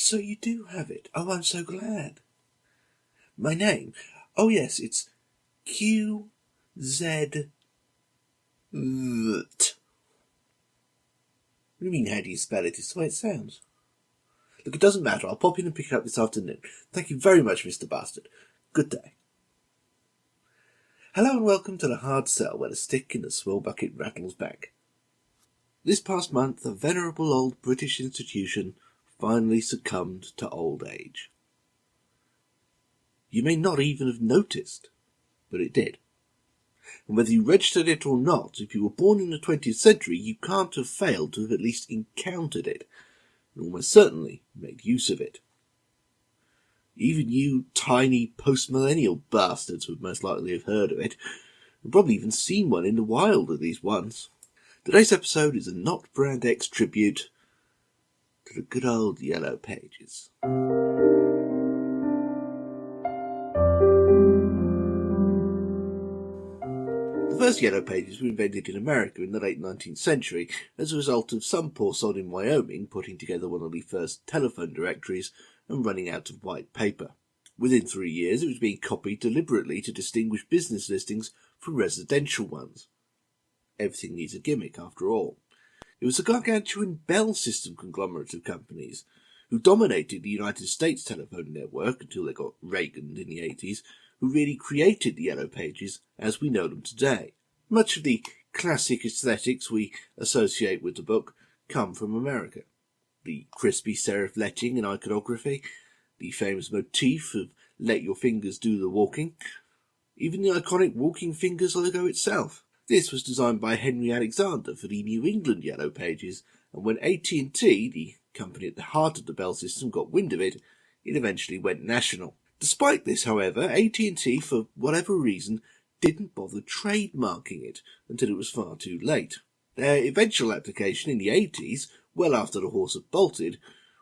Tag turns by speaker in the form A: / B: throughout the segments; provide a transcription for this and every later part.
A: So you do have it. Oh, I'm so glad. My name? Oh, yes, it's QZ. What do you mean, how do you spell it? It's the way it sounds. Look, it doesn't matter. I'll pop in and pick it up this afternoon. Thank you very much, Mr. Bastard. Good day. Hello and welcome to the hard sell where the stick in the swill-bucket rattles back. This past month, a venerable old British institution finally succumbed to old age. You may not even have noticed, but it did. And whether you registered it or not, if you were born in the 20th century, you can't have failed to have at least encountered it, and almost certainly made use of it. Even you tiny post-millennial bastards would most likely have heard of it, and probably even seen one in the wild at least once. Today's episode is a Not Brand X tribute to the good old Yellow Pages. The first Yellow Pages were invented in America in the late 19th century as a result of some poor sod in Wyoming putting together one of the first telephone directories and running out of white paper. Within 3 years, it was being copied deliberately to distinguish business listings from residential ones. Everything needs a gimmick, after all. It was the gargantuan Bell System conglomerate of companies, who dominated the United States telephone network until they got Reaganed in the 80s, who really created the Yellow Pages as we know them today. Much of the classic aesthetics we associate with the book come from America. The crispy serif lettering and iconography, the famous motif of let your fingers do the walking, even the iconic walking fingers logo itself. This was designed by Henry Alexander for the New England Yellow Pages, and when AT&T, the company at the heart of the Bell System, got wind of it, it eventually went national. Despite this, however, AT&T, for whatever reason, didn't bother trademarking it until it was far too late. Their eventual application in the 80s, well after the horse had bolted,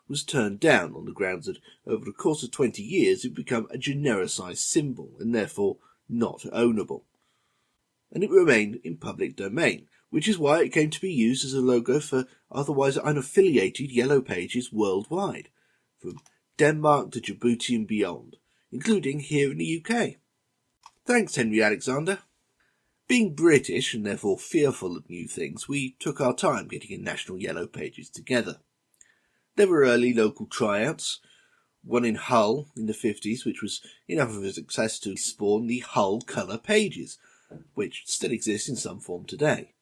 A: was turned down on the grounds that over the course of 20 years it had become a genericized symbol and therefore not ownable. And it remained in public domain, which is why it came to be used as a logo for otherwise unaffiliated Yellow Pages worldwide, from Denmark to Djibouti and beyond, including here in the UK. Thanks, Henry Alexander. Being British and therefore fearful of new things, we took our time getting a national Yellow Pages together. There were early local tryouts, one in Hull in the 50s, which was enough of a success to spawn the Hull Colour Pages, which still exists in some form today,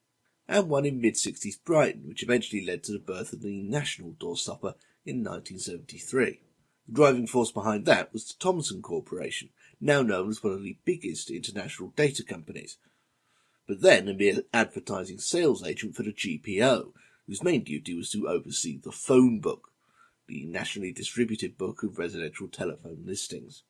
A: and one in mid-60s Brighton, which eventually led to the birth of the national doorstopper in 1973. The driving force behind that was the Thomson Corporation, now known as one of the biggest international data companies, but then a mere advertising sales agent for the GPO, whose main duty was to oversee the phone book, the nationally distributed book of residential telephone listings.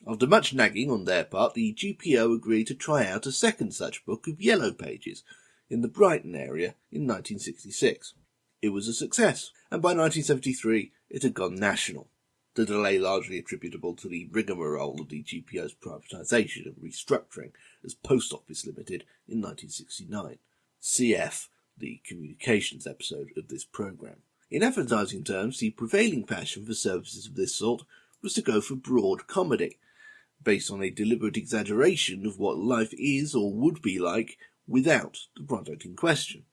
A: After much nagging on their part, the GPO agreed to try out a second such book of Yellow Pages in the Brighton area in 1966. It was a success, and by 1973 it had gone national, the delay largely attributable to the rigmarole of the GPO's privatisation and restructuring as Post Office Limited in 1969. CF, the communications episode of this programme. In advertising terms, the prevailing passion for services of this sort was to go for broad comedy, based on a deliberate exaggeration of what life is or would be like without the product in question.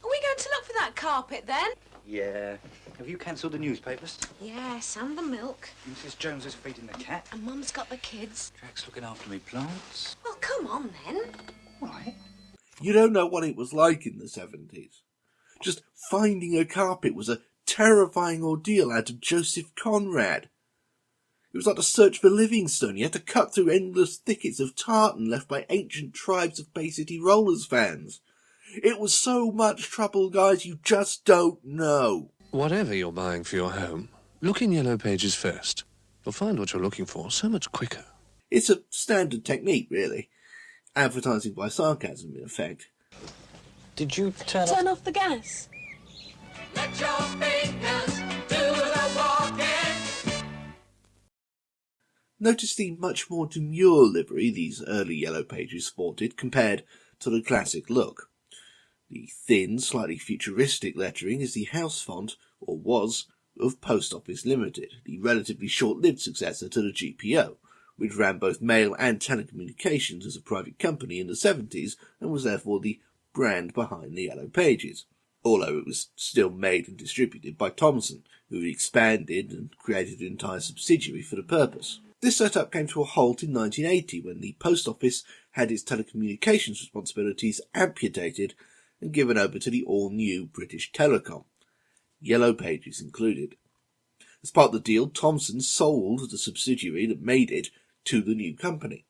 B: Are we going to look for that carpet then?
C: Yeah. Have you cancelled the newspapers?
B: Yes, and the milk.
C: Mrs. Jones is feeding the cat.
B: And Mum's got the kids.
C: Jack's looking after me plants.
B: Well, come on then.
C: Right.
A: You don't know what it was like in the 70s. Just finding a carpet was a terrifying ordeal out of Joseph Conrad. It was like the search for Livingstone. You had to cut through endless thickets of tartan left by ancient tribes of Bay City Rollers fans. It was so much trouble, guys, you just don't know.
D: Whatever you're buying for your home, look in Yellow Pages first. You'll find what you're looking for so much quicker.
A: It's a standard technique, really. Advertising by sarcasm, in effect.
C: Did you turn
B: off the gas?
E: Let your fingers do the walking.
A: Notice the much more demure livery these early Yellow Pages sported compared to the classic look. The thin, slightly futuristic lettering is the house font, or was, of Post Office Limited, the relatively short-lived successor to the GPO, which ran both mail and telecommunications as a private company in the 70s and was therefore the brand behind the Yellow Pages, although it was still made and distributed by Thomson, who had expanded and created an entire subsidiary for the purpose. This setup came to a halt in 1980 when the Post Office had its telecommunications responsibilities amputated and given over to the all-new British Telecom, Yellow Pages included. As part of the deal, Thomson sold the subsidiary that made it to the new company,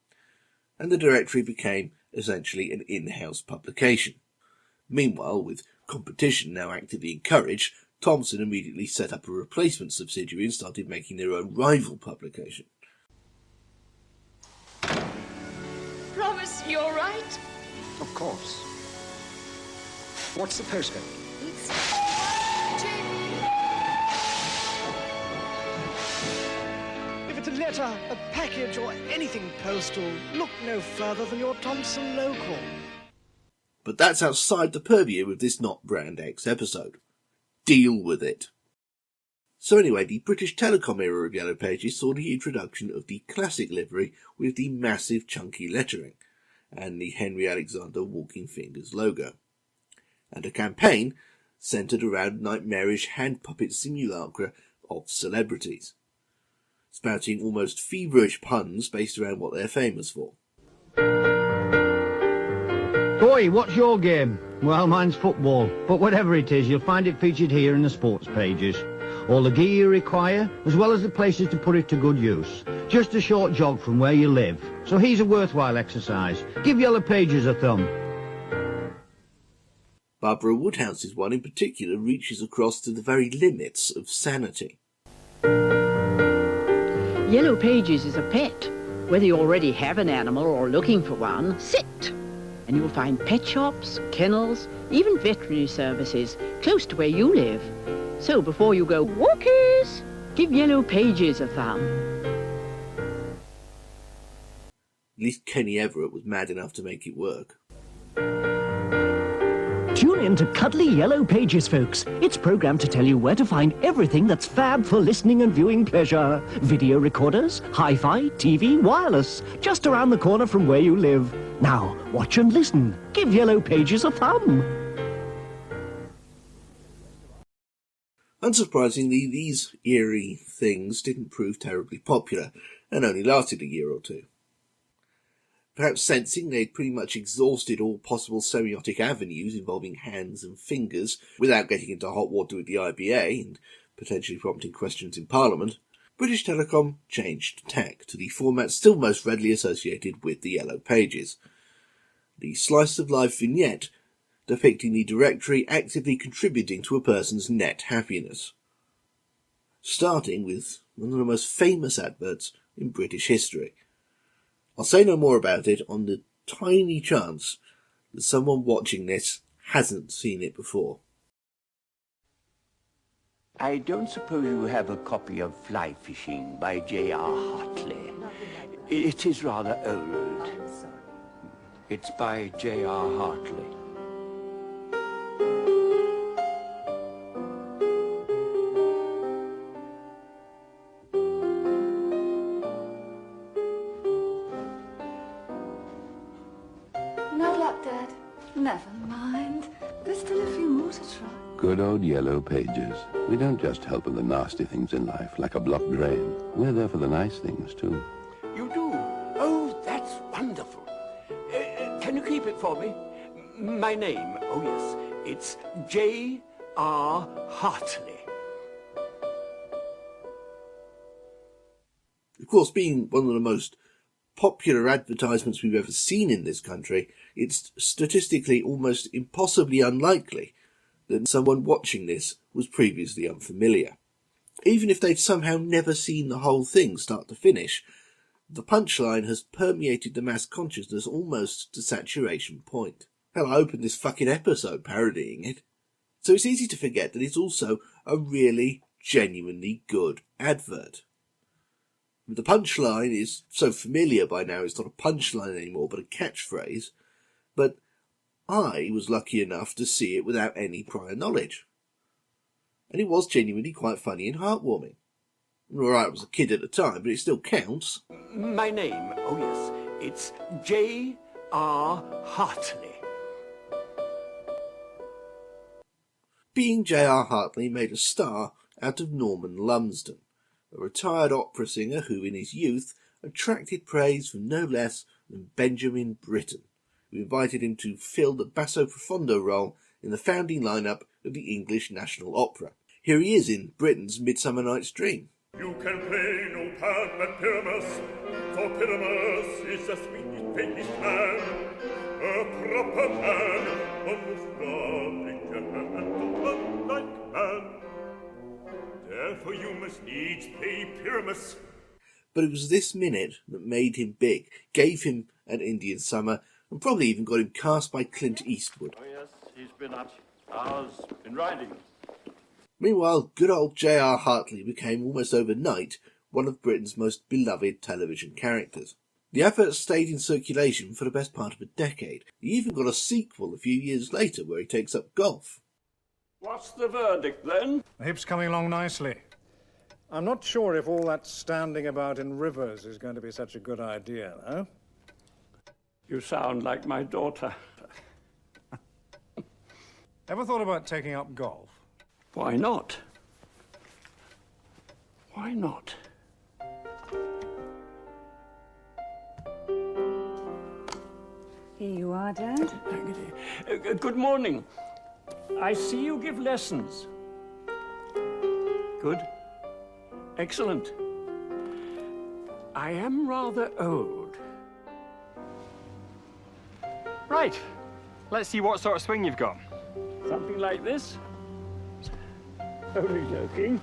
A: and the directory became essentially an in-house publication. Meanwhile, with competition now actively encouraged, Thomson immediately set up a replacement subsidiary and started making their own rival publication.
B: Promise you're right.
C: Of course. What's the postcode?
F: If it's a letter, a package, or anything postal, look no further than your Thomson local.
A: But that's outside the purview of this Not Brand X episode. Deal with it. So anyway, the British Telecom era of Yellow Pages saw the introduction of the classic livery with the massive chunky lettering and the Henry Alexander Walking Fingers logo, and a campaign centred around nightmarish hand puppet simulacra of celebrities, spouting almost feverish puns based around what they're famous for.
G: Boy, what's your game? Well, mine's football, but whatever it is, you'll find it featured here in the sports pages. All the gear you require, as well as the places to put it to good use. Just a short jog from where you live. So here's a worthwhile exercise. Give Yellow Pages a thumb.
A: Barbara Woodhouse's one in particular reaches across to the very limits of sanity.
H: Yellow Pages is a pet. Whether you already have an animal or looking for one, sit. And you'll find pet shops, kennels, even veterinary services close to where you live. So before you go walkies, give Yellow Pages a thumb.
A: At least Kenny Everett was mad enough to make it work.
I: Tune in to Cuddly Yellow Pages, folks. It's programmed to tell you where to find everything that's fab for listening and viewing pleasure. Video recorders, hi-fi, TV, wireless, just around the corner from where you live. Now, watch and listen. Give Yellow Pages a thumb.
A: Unsurprisingly, these eerie things didn't prove terribly popular, and only lasted a year or two. Perhaps sensing they'd pretty much exhausted all possible semiotic avenues involving hands and fingers, without getting into hot water with the IBA and potentially prompting questions in Parliament, British Telecom changed tack to the format still most readily associated with the Yellow Pages. The slice of life vignette depicting the directory actively contributing to a person's net happiness. Starting with one of the most famous adverts in British history. I'll say no more about it on the tiny chance that someone watching this hasn't seen it before.
J: I don't suppose you have a copy of Fly Fishing by J.R. Hartley. It is rather old. It's by J.R. Hartley.
B: No luck, Dad. Never mind. There's still a few more to try.
K: Good old Yellow Pages. We don't just help with the nasty things in life, like a blocked drain. We're there for the nice things, too.
J: You do? Oh, that's wonderful. Can you keep it for me? My name, oh yes, it's J.R. Hartley.
A: Of course, being one of the most popular advertisements we've ever seen in this country, it's statistically almost impossibly unlikely that someone watching this was previously unfamiliar. Even if they'd somehow never seen the whole thing start to finish, the punchline has permeated the mass consciousness almost to saturation point. Hell, I opened this fucking episode parodying it. So it's easy to forget that it's also a really, genuinely good advert. The punchline is so familiar by now, it's not a punchline anymore, but a catchphrase. But I was lucky enough to see it without any prior knowledge. And it was genuinely quite funny and heartwarming. Alright, I was a kid at the time, but it still counts.
J: My name, oh yes, it's J.R. Hartley.
A: Being J.R. Hartley made a star out of Norman Lumsden, a retired opera singer who in his youth attracted praise from no less than Benjamin Britten, who invited him to fill the basso profondo role in the founding lineup of the English National Opera. Here he is in Britten's Midsummer Night's Dream.
L: You can play no part but Pyramus, for Pyramus is the sweetest, faintest man, a proper man, a most lovely gentleman-like man. Therefore you must needs play Pyramus.
A: But it was this minute that made him big, gave him an Indian Summer, and probably even got him cast by Clint Eastwood.
M: Oh yes, he's been up. Hours, been riding.
A: Meanwhile, good old J.R. Hartley became almost overnight one of Britain's most beloved television characters. The Adverts stayed in circulation for the best part of a decade. He even got a sequel a few years later where he takes up golf.
M: What's the verdict then?
N: The hip's coming along nicely. I'm not sure if all that standing about in rivers is going to be such a good idea, though.
M: You sound like my daughter.
N: Ever thought about taking up golf?
M: Why not? Why not?
B: Here you are, Dad.
M: Good morning. I see you give lessons. Good. Excellent. I am rather old.
O: Right. Let's see what sort of swing you've got.
M: Something like this? Only joking.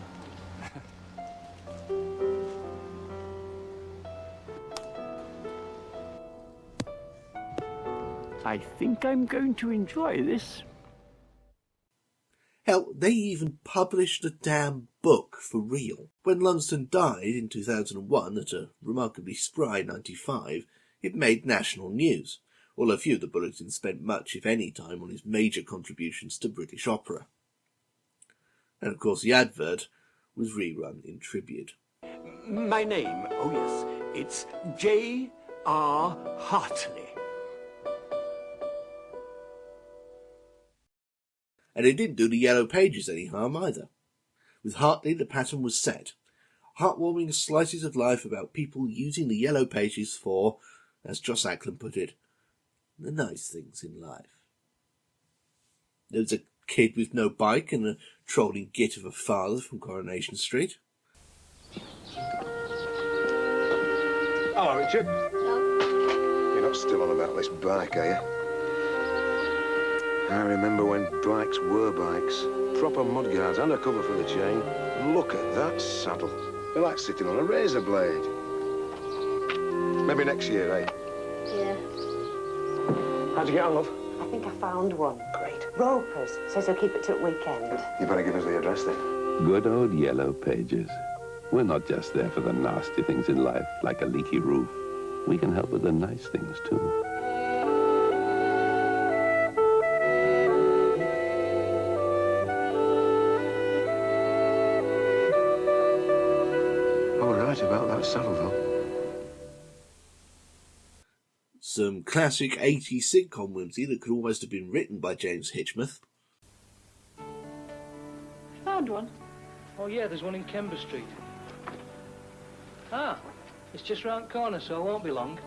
M: I think I'm going to enjoy this.
A: Hell, they even published a damn book for real. When Lumsden died in 2001 at a remarkably spry 95, it made national news, although few of the bulletins spent much, if any, time on his major contributions to British opera. And of course the advert was rerun in tribute.
J: My name, oh yes, it's J.R. Hartley.
A: And it didn't do the Yellow Pages any harm either. With Hartley, the pattern was set. Heartwarming slices of life about people using the Yellow Pages for, as Joss Ackland put it, the nice things in life. There was a kid with no bike and a trolling git of a father from Coronation Street.
C: Hello, Richard. You're not still on about this bike, are you? I remember when bikes were bikes. Proper mudguards and a cover for the chain. Look at that saddle. They're like sitting on a razor blade. Maybe next year, eh?
P: Yeah.
C: How'd you get on, love?
P: I think I found one. Great. Ropers. Says he'll keep it till weekend.
C: You better give us the address then.
K: Good old Yellow Pages. We're not just there for the nasty things in life, like a leaky roof. We can help with the nice things, too.
C: About that saddle, though.
A: Some classic 80s sitcom whimsy that could almost have been written by James Hitchmuth.
Q: Found one? Oh yeah, there's one in Kember Street. Ah, it's just round the corner, so it won't be long.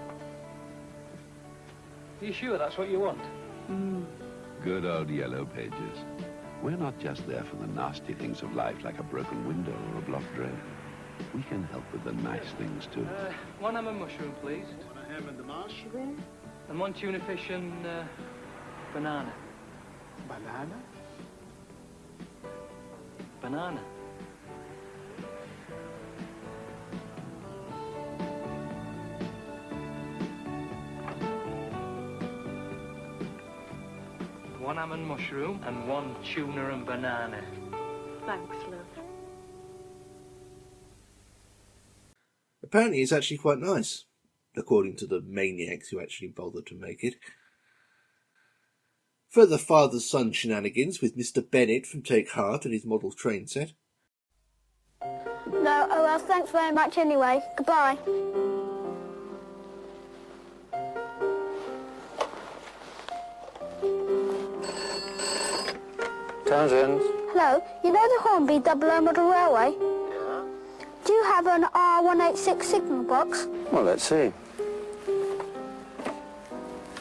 Q: Are you sure that's what you want?
K: Good old Yellow Pages. We're not just there for the nasty things of life, like a broken window or a blocked drain. We can help with the nice things, too.
Q: One ham and mushroom, please.
R: One ham and the mushroom?
Q: And one tuna fish and banana.
R: Banana?
Q: Banana. One ham and mushroom and one tuna and banana.
P: Thanks, love.
A: Apparently it's actually quite nice, according to the maniacs who actually bothered to make it. Further father-son shenanigans with Mr. Bennett from Take Heart and his model train set.
S: No, oh well, thanks very much anyway. Goodbye.
T: Townsend.
S: Hello, you know the Hornby Double O Model Railway? Yeah. Do you have an R186 signal box?
T: Well, let's see.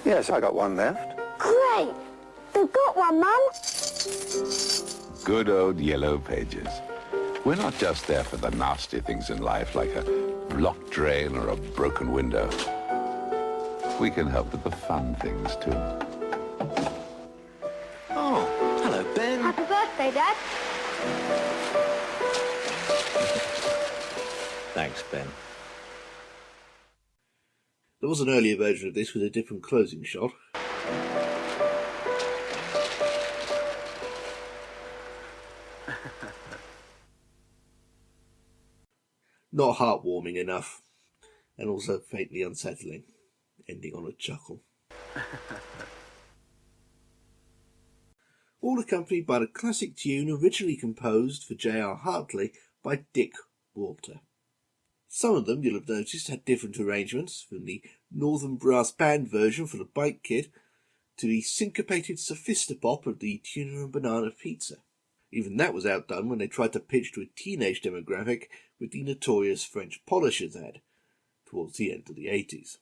T: Yes, I got one left.
S: Great! They've got one, Mum.
K: Good old Yellow Pages. We're not just there for the nasty things in life, like a blocked drain or a broken window. We can help with the fun things, too.
F: Oh, hello, Ben.
S: Happy birthday, Dad.
F: Thanks, Ben.
A: There was an earlier version of this with a different closing shot. Not heartwarming enough, and also faintly unsettling, ending on a chuckle. All accompanied by the classic tune originally composed for J.R. Hartley by Dick Walter. Some of them, you'll have noticed, had different arrangements, from the Northern Brass Band version for the Bike Kid to the syncopated sophistopop of the Tuna and Banana Pizza. Even that was outdone when they tried to pitch to a teenage demographic with the notorious French Polishers ad, towards the end of the 80s.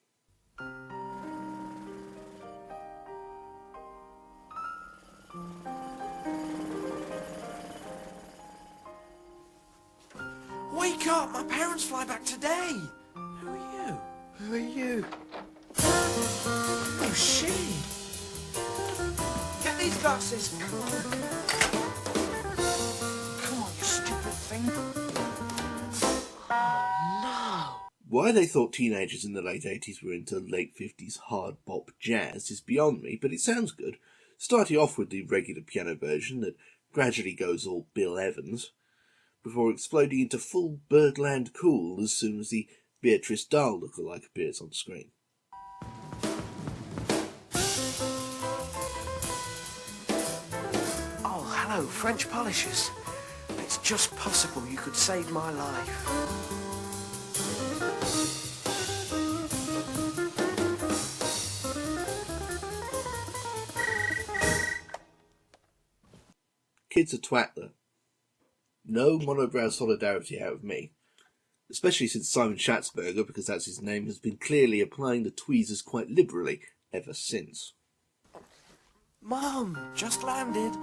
F: Wake up! My parents fly back today! Who are you? Who are you? Oh, she! Get these glasses! Come on, you stupid thing! Oh, no!
A: Why they thought teenagers in the late 80s were into late 50s hard bop jazz is beyond me, but it sounds good, starting off with the regular piano version that gradually goes all Bill Evans, before exploding into full Birdland cool as soon as the Beatrice Dahl lookalike appears on screen.
F: Oh, hello, French Polishers. It's just possible you could save my life.
A: Kid's a twat though. No monobrow solidarity out of me. Especially since Simon Schatzberger, because that's his name, has been clearly applying the tweezers quite liberally ever since.
F: Mum, just landed.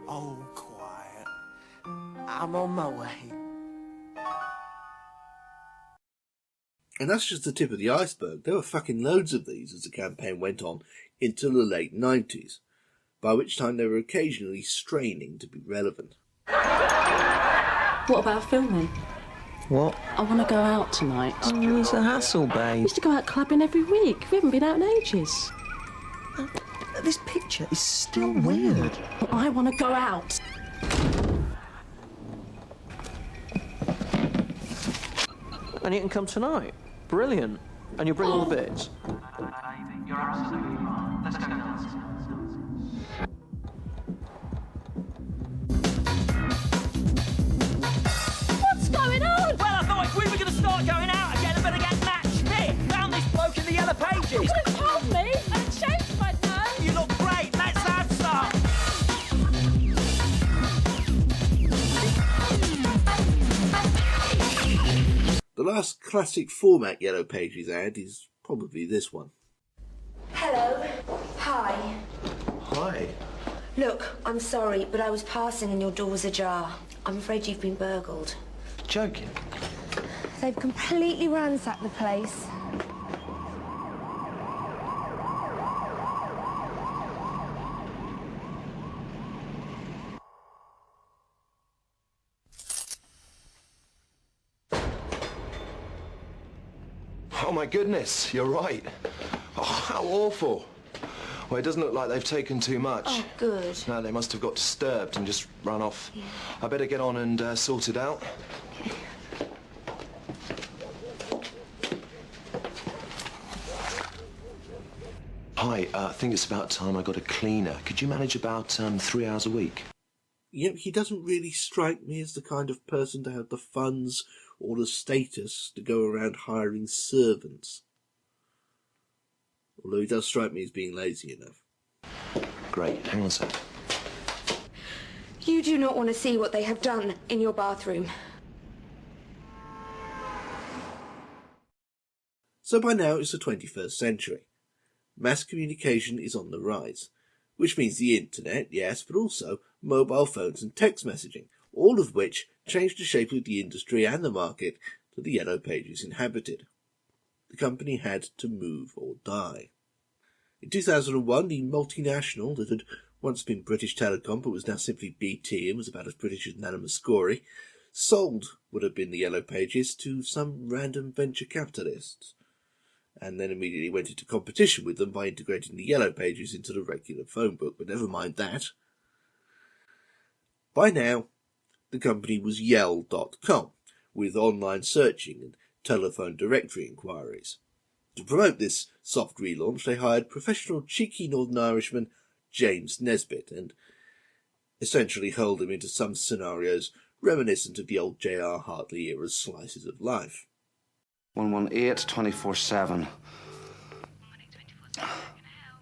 F: Oh, quiet. I'm on my way.
A: And that's just the tip of the iceberg. There were fucking loads of these as the campaign went on into the late 90s, by which time they were occasionally straining to be relevant.
U: What about filming?
F: What?
U: I want to go out tonight.
F: Oh, it's a hassle, babe.
U: I used to go out clubbing every week. We haven't been out in ages.
F: This picture is still weird.
U: I want to go out.
F: And you can come tonight. Brilliant. And you bring all the bits.
Q: You're absolutely fine. Let's go dancing.
U: What's going on?
V: Well, I thought if we were going to start going out again, I better get matched fit. Found this bloke in the Yellow Pages.
U: You could have told me, and it changed my nose.
V: You look great. Let's have some.
A: The last classic format Yellow Pages ad is probably this one.
W: Hello. Hi.
F: Hi.
W: Look, I'm sorry, but I was passing and your door was ajar. I'm afraid you've been burgled.
F: Joking.
W: They've completely ransacked the place.
C: Oh my goodness, you're right. Oh, how awful. Well, it doesn't look like they've taken too much.
W: Oh, good.
C: No, they must have got disturbed and just run off. Yeah. I better get on and sort it out.
W: Okay.
C: Hi, I think it's about time I got a cleaner. Could you manage about 3 hours a week?
A: Yep, he doesn't really strike me as the kind of person to have the funds or the status to go around hiring servants. Although he does strike me as being lazy enough.
C: Great, hang on a sec.
W: You do not want to see what they have done in your bathroom.
A: So by now it's the 21st century. Mass communication is on the rise, which means the internet, yes, but also mobile phones and text messaging, all of which changed the shape of the industry and the market that the Yellow Pages inhabited. The company had to move or die. In 2001, the multinational that had once been British Telecom but was now simply BT and was about as British as Nana Muscori, sold what had been the Yellow Pages to some random venture capitalists, and then immediately went into competition with them by integrating the Yellow Pages into the regular phone book, but never mind that. By now, the company was Yell.com, with online searching and telephone directory inquiries. To promote this soft relaunch, they hired professional cheeky Northern Irishman James Nesbitt and essentially hurled him into some scenarios reminiscent of the old J.R. Hartley era slices of life.
D: 118 24/7.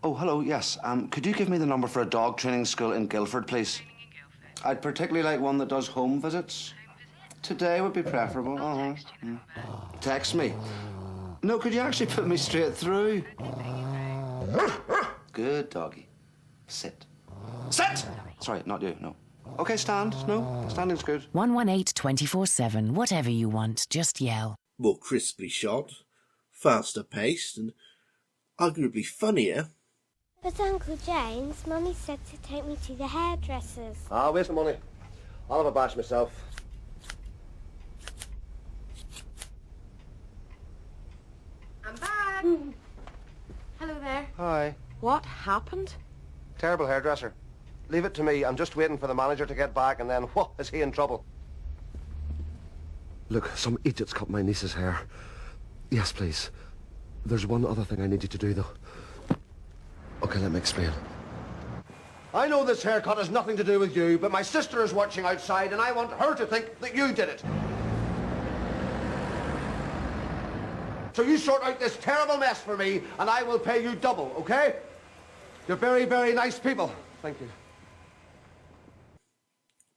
D: Oh, hello, yes. Could you give me the number for a dog training school in Guildford, please? I'd particularly like one that does home visits. Today would be preferable. Text me. No, could you actually put me straight through? Good doggy. Sit. Sit! Sorry, not you, no. Okay, stand. No, standing's good.
E: 118 24/7. Whatever you want, just yell.
A: More crisply shot, faster paced, and arguably funnier.
S: But Uncle James, Mummy said to take me to the hairdressers.
G: Ah, waste of money. I'll have a bash myself.
W: I'm back. Hello there.
G: Hi.
W: What happened?
G: Terrible hairdresser. Leave it to me. I'm just waiting for the manager to get back, and then, whoa, is he in trouble? Look, some idiot's cut my niece's hair. Yes, please. There's one other thing I need you to do, though. Okay, let me explain. I know this haircut has nothing to do with you, but my sister is watching outside, and I want her to think that you did it. So you sort out this terrible mess for me, and I will pay you double, okay? You're very, very nice people. Thank you.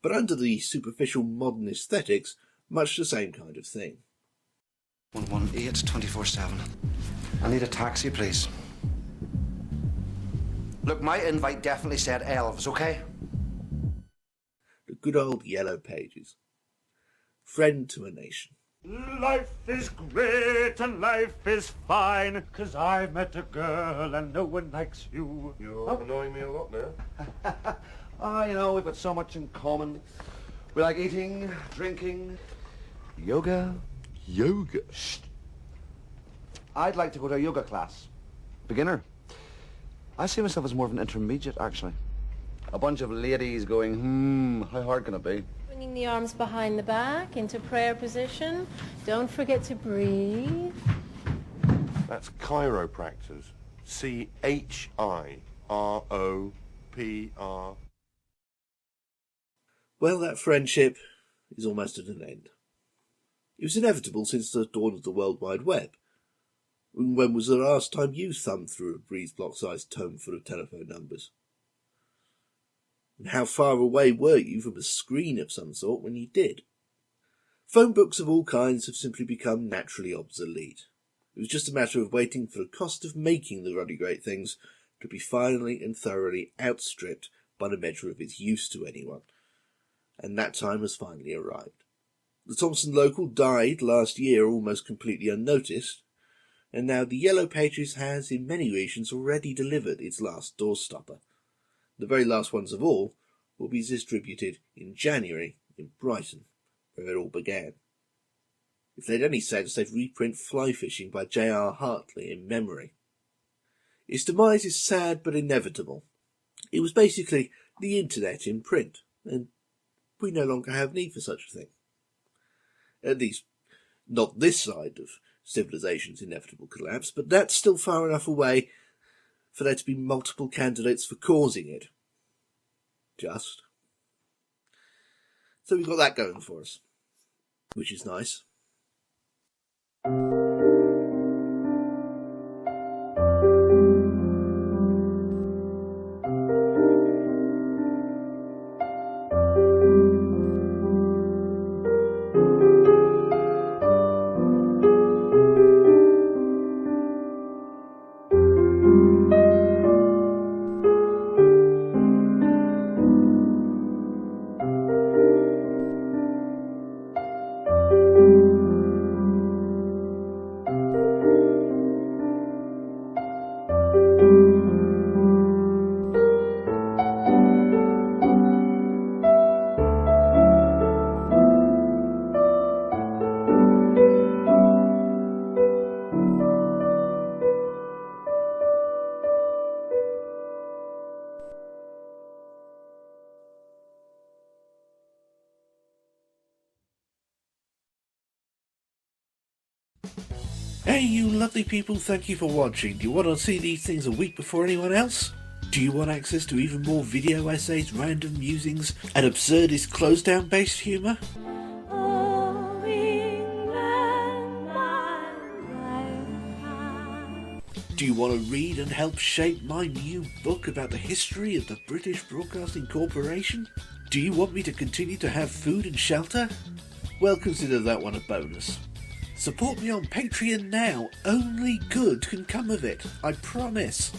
A: But under the superficial modern aesthetics, much the same kind of thing.
D: 118 24/7. I need a taxi, please. Look, my invite definitely said elves, okay?
A: The good old Yellow Pages. Friend to a nation.
L: Life is great and life is fine, 'cause I met a girl and no one likes you.
G: You're annoying me a lot now. You know, we've got so much in common. We like eating, drinking, yoga.
C: Yoga?
G: Shh. I'd like to go to a yoga class. Beginner. I see myself as more of an intermediate, actually. A bunch of ladies going, how hard can it be?
U: Bringing the arms behind the back into prayer position. Don't forget to breathe.
X: That's chiropractors. CHIROPR.
A: Well, that friendship is almost at an end. It was inevitable since the dawn of the World Wide Web. When was the last time you thumbed through a breeze block-sized tome full of telephone numbers? And how far away were you from a screen of some sort when you did? Phone books of all kinds have simply become naturally obsolete. It was just a matter of waiting for the cost of making the ruddy great things to be finally and thoroughly outstripped by the measure of its use to anyone. And that time has finally arrived. The Thompson Local died last year almost completely unnoticed, and now the Yellow Pages has, in many regions, already delivered its last doorstopper. The very last ones of all will be distributed in January in Brighton, where it all began. If they'd any sense, they'd reprint Fly Fishing by J.R. Hartley in memory. Its demise is sad but inevitable. It was basically the internet in print, and we no longer have need for such a thing. At least, not this side of civilization's inevitable collapse, but that's still far enough away for there to be multiple candidates for causing it. Just. So we've got that going for us, which is nice. Hey you lovely people, thank you for watching. Do you want to see these things a week before anyone else? Do you want access to even more video essays, random musings, and absurdist close-down based humour? Do you want to read and help shape my new book about the history of the British Broadcasting Corporation? Do you want me to continue to have food and shelter? Well, consider that one a bonus. Support me on Patreon now. Only good can come of it. I promise.